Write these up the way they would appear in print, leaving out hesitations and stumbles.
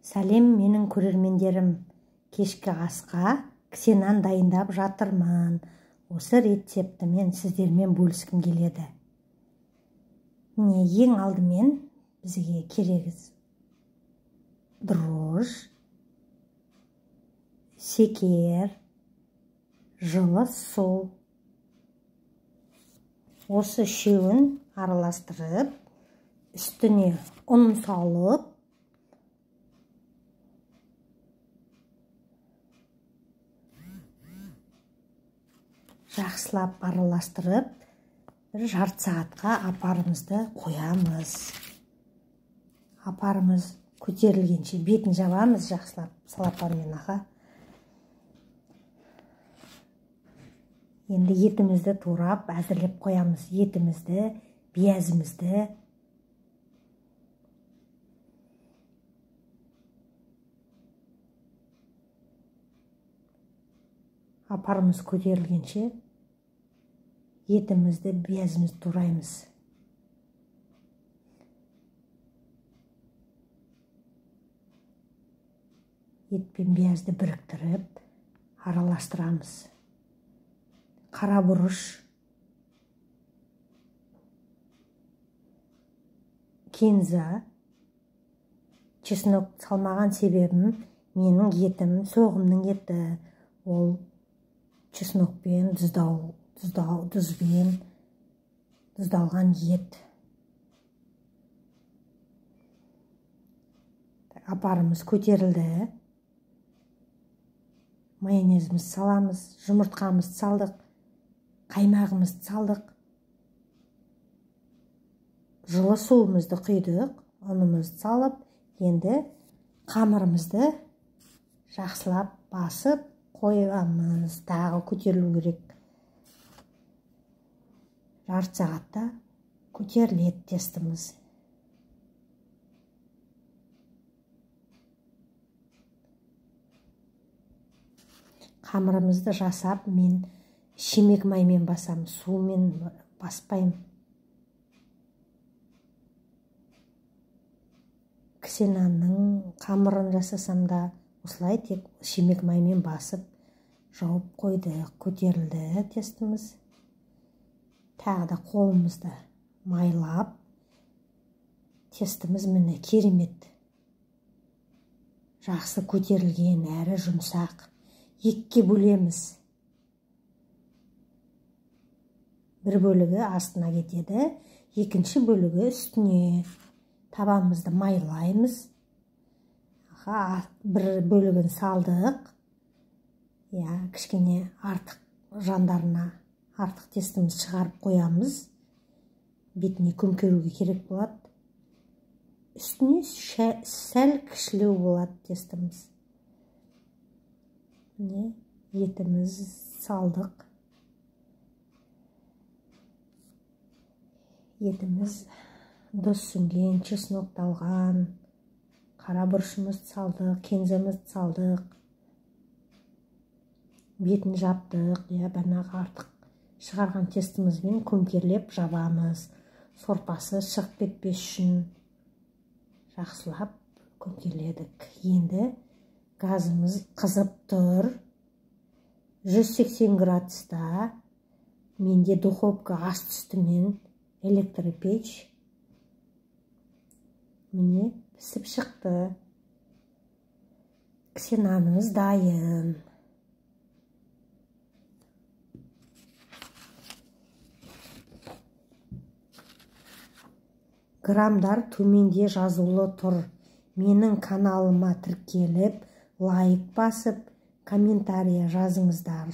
Сәлем менің көрермендерім. Кешкі асқа ксенан дайындап жатырмын. Осы рецепті мен сіздермен бөліскім келеді. Міне ең алдымен бізге керегі дрожь, шекер, жылы су. Осы үшеуін араластырып, үстіне ұн салып, жақсылап араластырып, бір жарты сағатқа апарымызды қоямыз. Апарымыз көтерілгенше бетін жабамыз жақсылап салапанмен аға. Енді етімізді турап әзірлеп қоямыз. Етімізді, биязымызды. Апарымыз көтерілгенше етімізді, биязымызды тураймыз. Ет пен биязды біріктіріп, араластырамыз. Қара бұрыш, кинза, чеснок салмаған себебім менің етім, соғымның еті, ол чеснокпен, тұздалған ет. Апарымыз көтерілді. Майонезіміз саламыз, жұмыртқамыз салдық, қаймағымыз салдық. Жылы суымызды құйдық, ұнымызды салып, енді қамырымызды жақсылап басып қойамыз. Тағы көтерілу керек. Жарты сағатта көтеріледі тестіміз. Қамырымызды жасап, мен шемек маймен басам, сумен баспайым. Ксенанның қамырын жасасам да, осылай тек шемек маймен басып, жауып қойды, көтерілді тестіміз. Тағы да қолымызды майлап, тестіміз міне керемет. Жақсы көтерілген, әрі жұмсақ. Екіге бөлеміз. Бір бөлігі астына кетеді, екінші бөлігі үстіне. Табанымызды майлаймыз. Бір бөлігін салдық. Кішкене артық жандарына артық тестіміз шығарып қоямыз. Бетіне көмкеруге керек болады. Үстіне сәл кішілеу болады тестіміз. Етіміз салдық. Етіміз дұрыс сүнген, чеснокталған. Қара бұрышымызды салдық, кинзамызды салдық. Бетін жаптық, банағы артық шығарған тестімізбен көмкерлеп жабамыз. Сорпасы шығып кетпес үшін жақсылап көмкерледік. Енді газымыз қызып тұр. 180 градуста. Менде духовка аст үстімен электропеч. Міне пісіп шықты. Ксенанымыз дайын. Грамдар төменде жазулы тұр. Менің каналыма тіркеліп, лайк басып, комментария жазыңыздар.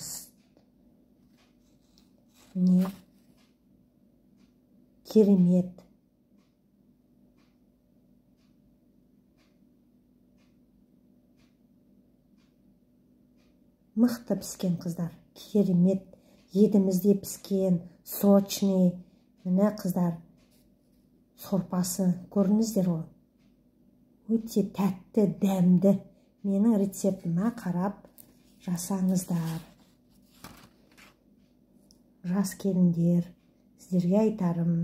Міне керемет. Мықты піскен қыздар. Керемет. Етімізде піскен, сочный. Міне қыздар. Сорпасы көріңіздер ғой. Өте тәтті, дәмді. Менің рецептіме қарап жасаңыздар. Жас келіндер, сіздерге айтарым,